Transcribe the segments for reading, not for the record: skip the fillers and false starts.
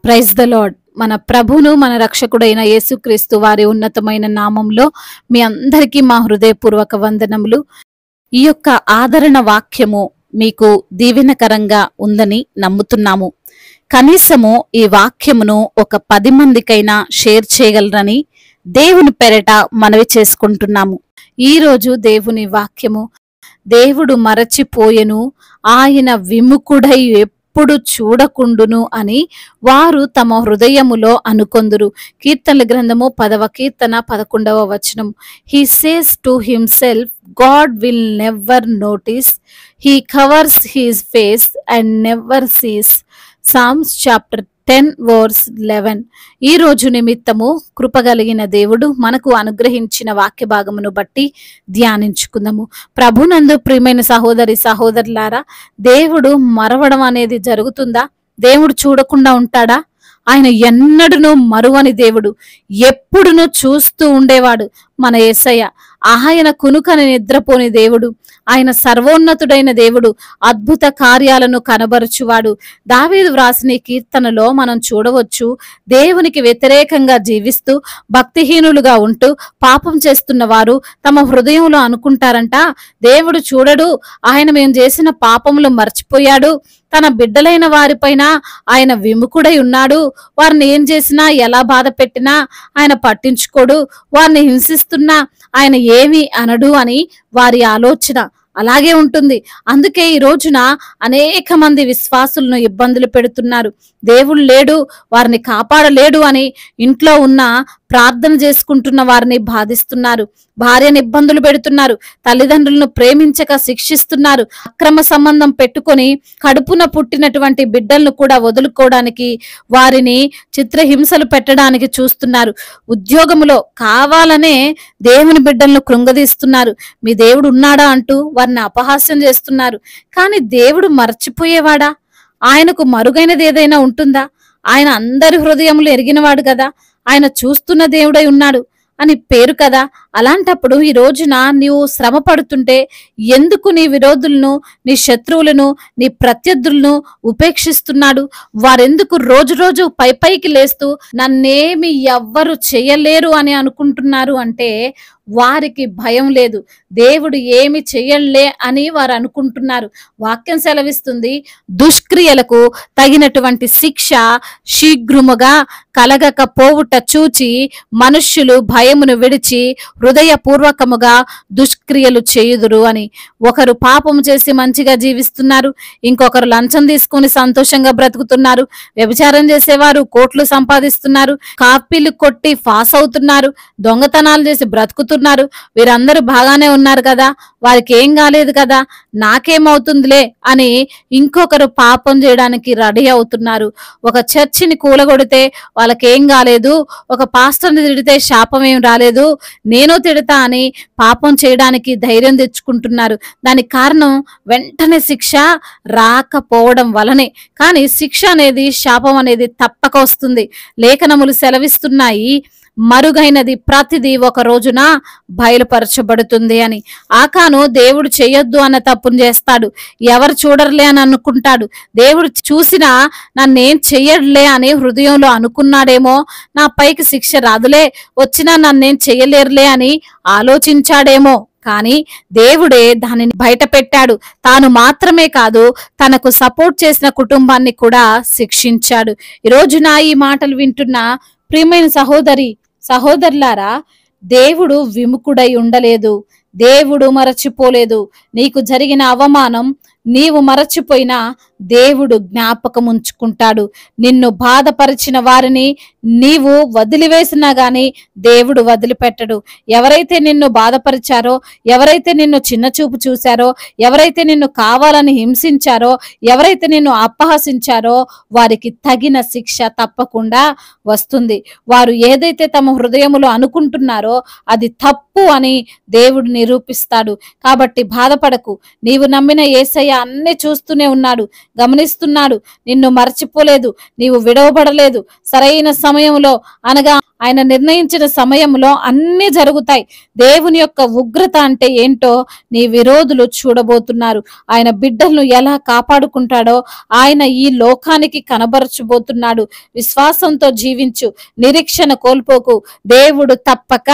Praise the lord. మన ప్రభును మన రక్షకుడైన యేసుక్రీస్తు వారి ఉన్నతమైన నామంలో మీ అందరికీ మా హృదయపూర్వక వందనములు. ఈ యొక్క ఆదరణ వాక్యము మీకు దీవెనకరంగా ఉందని నమ్ముతున్నాము. కనీసము ఈ వాక్యమును ఒక 10 మందికైనా షేర్ చేయగలరని దేవుని పెరట మనవి చేసుకుంటున్నాము. ఈరోజు దేవుని వాక్యము, దేవుడు మరచిపోయెను, ఆయన విముఖుడై ఎప్పుడు చూడకుండును అని వారు తమ హృదయములో అనుకొందురు. కీర్తనల గ్రంథము 10వ కీర్తన 11వ వచనం. He says to himself, God will never notice. He covers his face and never sees. Psalms chapter 10 verse 11. ఈ రోజు నిమిత్తము కృపగలిగిన దేవుడు మనకు అనుగ్రహించిన వాక్య భాగమును బట్టి ధ్యానించుకుందాము. ప్రభునందు ప్రియమైన సహోదరి సహోదరులారా, దేవుడు మరవడం అనేది జరుగుతుందా? దేవుడు చూడకుండా ఉంటాడా? ఆయన ఎన్నడూను మరువని దేవుడు, ఎప్పుడును చూస్తూ ఉండేవాడు మన యేసయ్య. ఆయన కునుకని నిద్రపోని దేవుడు, ఆయన సర్వోన్నతుడైన దేవుడు, అద్భుత కార్యాలను కనబరుచువాడు. దావీదు వ్రాసిన ఈ కీర్తనలో మనం చూడవచ్చు, దేవునికి వ్యతిరేకంగా జీవిస్తూ భక్తిహీనులుగా ఉంటూ పాపం చేస్తున్న వారు తమ హృదయంలో అనుకుంటారంట, దేవుడు చూడడు, ఆయన మేము చేసిన పాపములు మర్చిపోయాడు, తన బిడ్డలైన వారిపైన ఆయన విముఖుడై ఉన్నాడు, వారిని ఏం చేసినా ఎలా బాధ పెట్టినా ఆయన పట్టించుకోడు, వారిని హింసిస్తున్నా ఆయన ఏమీ అనడు అని వారి ఆలోచన అలాగే ఉంటుంది. అందుకే ఈ రోజున అనేక మంది విశ్వాసులను ఇబ్బందులు పెడుతున్నారు. దేవుడు లేడు, వారిని కాపాడలేడు అని ఇంట్లో ఉన్న ప్రార్థన చేసుకుంటున్న వారిని బాధిస్తున్నారు. భార్యను ఇబ్బందులు పెడుతున్నారు, తల్లిదండ్రులను ప్రేమించక శిక్షిస్తున్నారు, అక్రమ సంబంధం పెట్టుకొని కడుపున పుట్టినటువంటి బిడ్డలను కూడా వదులుకోవడానికి వారిని చిత్రహింసలు పెట్టడానికి చూస్తున్నారు. ఉద్యోగములో కావాలనే దేవుని బిడ్డలను కృంగదీస్తున్నారు. మీ దేవుడు ఉన్నాడా అంటూ వారిని అపహాస్యం చేస్తున్నారు. కానీ దేవుడు మర్చిపోయేవాడా? ఆయనకు మరుగైనది ఏదైనా ఉంటుందా? ఆయన అందరి హృదయములు ఎరిగినవాడు కదా, ఆయన చూస్తున్న దేవుడై ఉన్నాడు అని పేరు కదా. అలాంటప్పుడు ఈ రోజున నీవు శ్రమ పడుతుంటే ఎందుకు నీ విరోధులను, నీ శత్రువులను, నీ ప్రత్యర్థులను ఉపేక్షిస్తున్నాడు? వారెందుకు రోజు రోజు పైకి లేస్తూ నన్నేమి ఎవ్వరు చేయలేరు అని అనుకుంటున్నారు అంటే వారికి భయం లేదు, దేవుడు ఏమి చెయ్యలే అని వారు అనుకుంటున్నారు. వాక్యం సెలవిస్తుంది, దుష్క్రియలకు తగినటువంటి శిక్ష శీఘ్రముగా కలగకపోవుట చూచి మనుష్యులు భయమును విడిచి హృదయపూర్వకముగా దుష్క్రియలు చేయుదురు అని. ఒకరు పాపము చేసి మంచిగా జీవిస్తున్నారు, ఇంకొకరు లంచం తీసుకుని సంతోషంగా బ్రతుకుతున్నారు. వ్యభిచారం చేసేవారు కోట్లు సంపాదిస్తున్నారు, కాపీలు కొట్టి పాస్ అవుతున్నారు, దొంగతనాలు చేసి బ్రతుకుతున్నారు. వీరందరూ బాగానే ఉన్నారు కదా, వారికి ఏం కాలేదు కదా, నాకేమవుతుందిలే అని ఇంకొకరు పాపం చేయడానికి రెడీ అవుతున్నారు. ఒక చర్చిని కూలగొడితే వాళ్ళకేం కాలేదు, ఒక పాస్టర్ని తిడితే శాపం ఏం రాలేదు, నేను తిడతా అని పాపం చేయడానికి ధైర్యం తెచ్చుకుంటున్నారు. దానికి కారణం వెంటనే శిక్ష రాకపోవడం వలనే. కానీ శిక్ష అనేది, శాపం అనేది తప్పక వస్తుంది. లేఖనములు సెలవిస్తున్నాయి, మరుగైనది ప్రతిదీ ఒక రోజున బయలుపరచబడుతుంది అని. ఆకాను దేవుడు చేయొద్దు అన్న తప్పును చేస్తాడు, ఎవరు చూడర్లే అని అనుకుంటాడు. దేవుడు చూసినా నన్నేం చెయ్యడులే అని హృదయంలో అనుకున్నాడేమో, నా పైకి శిక్ష రాదులే, వచ్చినా నన్నేం చెయ్యలేరులే అని ఆలోచించాడేమో. కానీ దేవుడే దానిని బయట పెట్టాడు. తాను మాత్రమే కాదు, తనకు సపోర్ట్ చేసిన కుటుంబాన్ని కూడా శిక్షించాడు. ఈ రోజున ఈ మాటలు వింటున్న ప్రియమైన సహోదరి సహోదరులారా, దేవుడు విముఖుడై ఉండలేదు, దేవుడు మరచిపోలేదు. నీకు జరిగిన అవమానం నీవు మరచిపోయినా దేవుడు జ్ఞాపకం ఉంచుకుంటాడు. నిన్ను బాధపరిచిన వారిని నీవు వదిలివేసినా గాని దేవుడు వదిలిపెట్టడు. ఎవరైతే నిన్ను బాధపరిచారో, ఎవరైతే నిన్ను చిన్న చూపు చూశారో, ఎవరైతే నిన్ను కావాలని హింసించారో, ఎవరైతే నిన్ను అపహసించారో వారికి తగిన శిక్ష తప్పకుండా వస్తుంది. వారు ఏదైతే తమ హృదయములో అనుకుంటున్నారో అది తప్పు అని దేవుడు నిరూపిస్తాడు. కాబట్టి బాధపడకు, నీవు నమ్మిన యేసయ్య అన్నీ చూస్తూనే ఉన్నాడు, గమనిస్తున్నాడు. నిన్ను మర్చిపోలేదు, నీవు విడవబడలేదు. సరైన సమయంలో అనగా ఆయన నిర్ణయించిన సమయంలో అన్ని జరుగుతాయి. దేవుని యొక్క ఉగ్రత అంటే ఏంటో నీ విరోధులు చూడబోతున్నారు. ఆయన బిడ్డలను ఎలా కాపాడుకుంటాడో ఆయన ఈ లోకానికి కనబరచబోతున్నాడు. విశ్వాసంతో జీవించు, నిరీక్షణ కోల్పోకు. దేవుడు తప్పక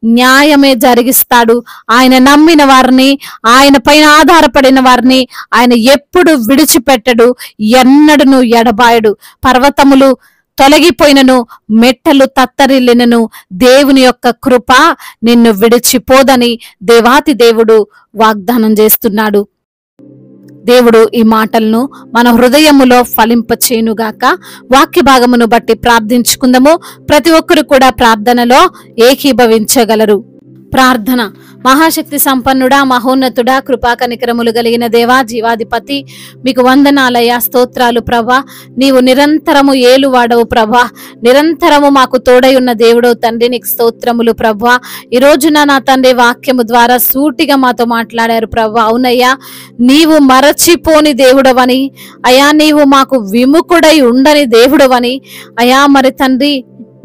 న్యాయమే జరిగిస్తాడు. ఆయన నమ్మిన వారిని, ఆయన పైన ఆధారపడిన వారిని ఆయన ఎప్పుడు విడిచిపెట్టడు, ఎన్నడను ఎడబాయడు. పర్వతములు తొలగిపోయినను, మెట్టలు తత్తరిల్లినను దేవుని యొక్క కృప నిన్ను విడిచిపోదని దేవాతి దేవుడు వాగ్దానం చేస్తున్నాడు. దేవుడు ఈ మాటలను మన హృదయములో ఫలింపచేయునుగాక. వాక్య భాగమును బట్టి ప్రార్థించుకుందాము. ప్రతి ఒక్కరు కూడా ప్రార్థనలో ఏకీభవించగలరు. ప్రార్థన. మహాశక్తి సంపన్నుడా, మహోన్నతుడా, కృపా కనికరములు కలిగిన దేవా, జీవాధిపతి, మీకు వందనాలయ్యా, స్తోత్రాలు ప్రభా. నీవు నిరంతరము ఏలువాడవు ప్రభా, నిరంతరము మాకు తోడై ఉన్న దేవుడవు తండ్రి, నీకు స్తోత్రములు ప్రభా. ఈ రోజున నా తండ్రి వాక్యము ద్వారా సూటిగా మాతో మాట్లాడారు ప్రభా. అవునయ్యా, నీవు మరచిపోని దేవుడవని, అయా నీవు మాకు విముఖుడై ఉండని దేవుడవని, అయా మరి తండ్రి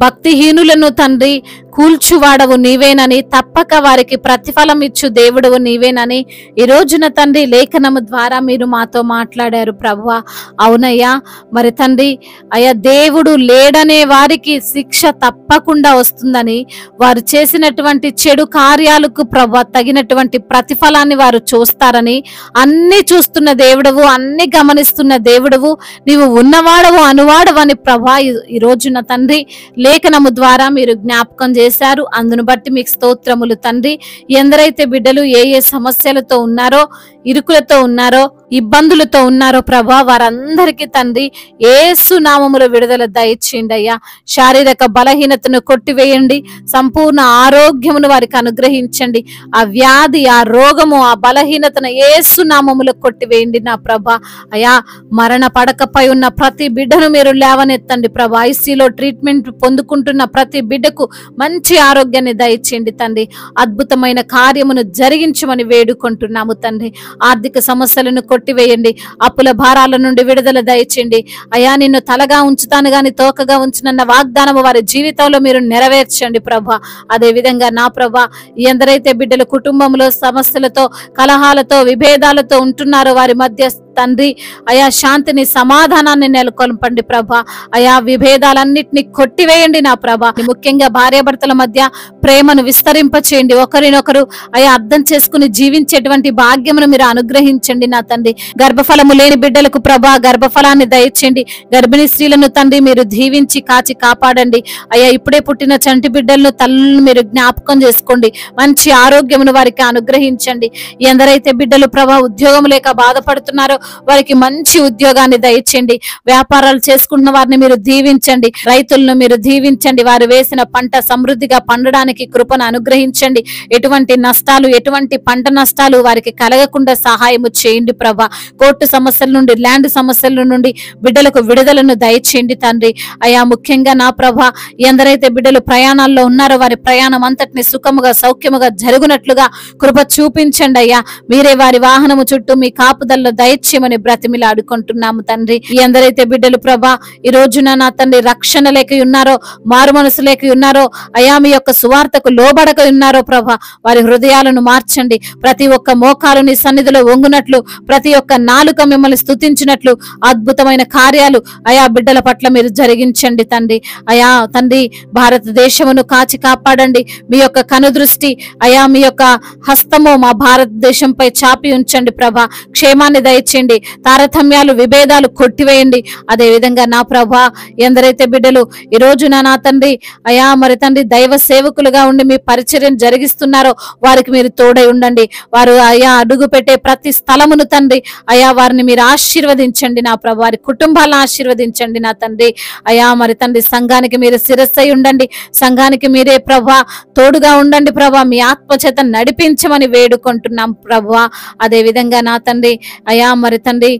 భక్తిహీనులను తండ్రి కూల్చువాడవు నీవేనని, తప్పక వారికి ప్రతిఫలం ఇచ్చు దేవుడవు నీవేనని ఈ రోజున తండ్రి లేఖనము ద్వారా మీరు మాతో మాట్లాడారు ప్రభువా. అవునయ్యా, మరి తండ్రి అయ్యా దేవుడు లేడనే వారికి శిక్ష తప్పకుండా వస్తుందని, వారు చేసినటువంటి చెడు కార్యాలకు ప్రభువా తగినటువంటి ప్రతిఫలాన్ని వారు చూస్తారని, అన్ని చూస్తున్న దేవుడవు, అన్ని గమనిస్తున్న దేవుడవు, నీవు ఉన్నవాడవు అనువాడవని ప్రభువా ఈ రోజున తండ్రి లేఖనము ద్వారా మీరు జ్ఞాపకం చేశారు. అందును బట్టి మీకు స్తోత్రములు తండ్రి. ఎందరైతే బిడ్డలు ఏ ఏ సమస్యలతో ఉన్నారో, ఇరుకులతో ఉన్నారో, ఇబ్బందులతో ఉన్నారో ప్రభా, వారందరికీ తండ్రి యేసు నామములో విడుదల దయచేయండి అయ్యా. శారీరక బలహీనతను కొట్టివేయండి, సంపూర్ణ ఆరోగ్యమును వారికి అనుగ్రహించండి. ఆ వ్యాధి, ఆ రోగము, ఆ బలహీనతను యేసు నామములో కొట్టివేయండి నా ప్రభా. అయ్యా, మరణ పడకపై ఉన్న ప్రతి బిడ్డను మీరు లేవనెత్తండి ప్రభా. ఐసీలో ట్రీట్మెంట్ పొందుకుంటున్న ప్రతి బిడ్డకు మంచి ఆరోగ్యాన్ని దయచేయండి తండ్రి. అద్భుతమైన కార్యమును జరిగించమని వేడుకుంటున్నాము తండ్రి. ఆర్థిక సమస్యలను కొట్టివేయండి, అప్పుల భారాల నుండి విడుదల దయచేయండి అయా. నిన్ను తలగా ఉంచుతాను గాని తోకగా ఉంచునన్న వాగ్దానము వారి జీవితంలో మీరు నెరవేర్చండి ప్రభా. అదే విధంగా నా ప్రభా, ఎందరైతే బిడ్డలు కుటుంబంలో సమస్యలతో, కలహాలతో, విభేదాలతో ఉంటున్నారో వారి మధ్య తండ్రి అయా శాంతిని, సమాధానాన్ని నెలకొల్పండి ప్రభా. అయా విభేదాలన్నిటిని కొట్టివేయండి నా ప్రభా. ముఖ్యంగా భార్యాభర్తల మధ్య ప్రేమను విస్తరింపచేయండి. ఒకరినొకరు అయా అర్థం చేసుకుని జీవించేటువంటి భాగ్యమును మీరు అనుగ్రహించండి నా తండ్రి. గర్భఫలము లేని బిడ్డలకు ప్రభా గర్భఫలాన్ని దయచేయండి. గర్భిణీ స్త్రీలను తండ్రి మీరు దీవించి కాచి కాపాడండి అయ్యా. ఇప్పుడే పుట్టిన చంటి బిడ్డలను తల్లులను మీరు జ్ఞాపకం చేసుకోండి. మంచి ఆరోగ్యమును వారికి అనుగ్రహించండి. ఎందరైతే బిడ్డలు ప్రభా ఉద్యోగం లేక బాధపడుతున్నారో వారికి మంచి ఉద్యోగాన్ని దయచేయండి. వ్యాపారాలు చేసుకుంటున్న వారిని మీరు దీవించండి. రైతులను మీరు దీవించండి. వారు వేసిన పంట సమృద్ధిగా పండడానికి కృపను అనుగ్రహించండి. ఎటువంటి నష్టాలు, ఎటువంటి పంట నష్టాలు వారికి కలగకుండా సహాయము చేయండి ప్రభా. కోర్టు సమస్యల నుండి, ల్యాండ్ సమస్యల నుండి బిడ్డలకు విడుదలను దయచేయండి తండ్రి అయా. ముఖ్యంగా నా ప్రభా, ఎందరైతే బిడ్డలు ప్రయాణాల్లో ఉన్నారో వారి ప్రయాణం అంతటిని సుఖముగా, సౌఖ్యముగా జరుగునట్లుగా కృప చూపించండి అయ్యా. మీరే వారి వాహనము చుట్టూ మీ కాపుదల్లో దయచేయమని బ్రతిమిలాడుకుంటున్నాము తండ్రి. ఎందరైతే బిడ్డలు ప్రభా ఈ రోజున నా తండ్రి రక్షణ లేక ఉన్నారో, మారు మనసు లేక ఉన్నారో అయా, మీ యొక్క సువార్తకు లోబడక ఉన్నారో ప్రభా, వారి హృదయాలను మార్చండి. ప్రతి ఒక్క మోకాలు నీ సన్నిధిలో వంగునట్లు, ప్రతి ఒక్క నాలుక మిమ్మల్ని స్తుతించినట్లు అద్భుతమైన కార్యాలు అయా బిడ్డల పట్ల మీరు జరిగించండి తండ్రి అయా. తండ్రి భారతదేశమును కాచి కాపాడండి. మీ యొక్క కనుదృష్టి అయా, మీ యొక్క హస్తము మా భారతదేశంపై చాపి ఉంచండి ప్రభా. క్షేమాన్ని దయచేయండి. తారతమ్యాలు, విభేదాలు కొట్టివేయండి. అదే విధంగా నా ప్రభా, ఎందరైతే బిడ్డలు ఈ రోజున నా తండ్రి అయా మరి తండ్రి దైవ సేవకులుగా ఉండి మీ పరిచర్యను జరిగిస్తున్నారో వారికి మీరు తోడై ఉండండి. వారు అయా అడుగు పెట్టే ప్రతి స్థలమును తండ్రి అయా వారిని మీరు ఆశీర్వదించండి నా ప్రభా. వారి కుటుంబాలను ఆశీర్వదించండి నా తండ్రి అయా. మరి తండ్రి సంఘానికి మీరు శిరస్సై ఉండండి. సంఘానికి మీరే ప్రభా తోడుగా ఉండండి ప్రభా. మీ ఆత్మచేత నడిపించమని వేడుకుంటున్నాం ప్రభా. అదే విధంగా నా తండ్రి అయా మరి తండ్రి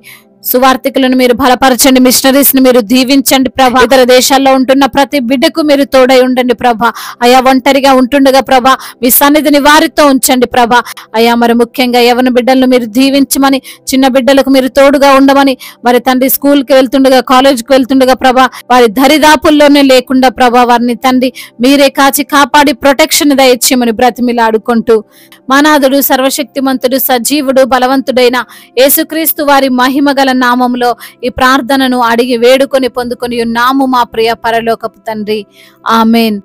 సువార్థికులను మీరు బలపరచండి, మిషనరీస్ ని మీరు దీవించండి ప్రభా. ఇతర దేశాల్లో ఉంటున్న ప్రతి బిడ్డకు మీరు తోడై ఉండండి ప్రభా. అయా ఒంటరిగా ఉంటుండగా ప్రభా మీ సన్నిధిని వారితో ఉంచండి ప్రభా. అయా మరి ముఖ్యంగా యవన బిడ్డలను మీరు దీవించమని, చిన్న బిడ్డలకు మీరు తోడుగా ఉండమని, మరి తండ్రి స్కూల్కి వెళ్తుండగా కాలేజ్కి వెళ్తుండగా ప్రభా వారి దరిదాపుల్లోనే లేకుండా ప్రభా వారిని తండ్రి మీరే కాచి కాపాడి ప్రొటెక్షన్ దయచేయమని బ్రతిమిలాడుకుంటూ మానాథుడు సర్వశక్తిమంతుడు సజీవుడు బలవంతుడైన యేసుక్రీస్తు వారి మహిమ గల నామములో ఈ ప్రార్థనను అడిగి వేడుకొని పొందుకొని ఉన్నాము మా ప్రియ పరలోకపు తండ్రి, ఆమేన్.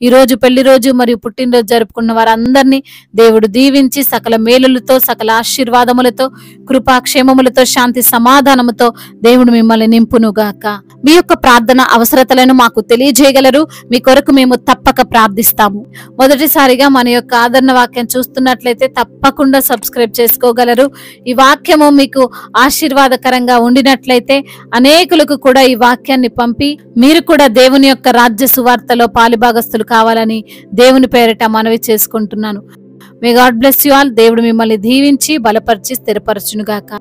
ఈ రోజు పెళ్లి రోజు మరియు పుట్టినరోజు జరుపుకున్న వారందరినీ దేవుడు దీవించి సకల మేలులతో, సకల ఆశీర్వాదములతో, కృపాక్షేమములతో, శాంతి సమాధానముతో దేవుడు మిమ్మల్ని నింపునుగాక. మీ యొక్క ప్రార్థన అవసరతలను మాకు తెలియజేయగలరు. మీ కొరకు మేము తప్పక ప్రార్థిస్తాము. మొదటిసారిగా మన యొక్క ఆదరణ వాక్యం చూస్తున్నట్లయితే తప్పకుండా సబ్స్క్రైబ్ చేసుకోగలరు. ఈ వాక్యము మీకు ఆశీర్వాదకరంగా ఉండినట్లయితే అనేకులకు కూడా ఈ వాక్యాన్ని పంపి మీరు కూడా దేవుని యొక్క రాజ్య సువార్తలో పాలుభాగస్తులు కావాలని దేవుని పేరిట మనవి చేసుకుంటున్నాను. May God bless you all. దేవుడు మిమ్మల్ని దీవించి బలపరిచి స్థిరపరచునుగాక.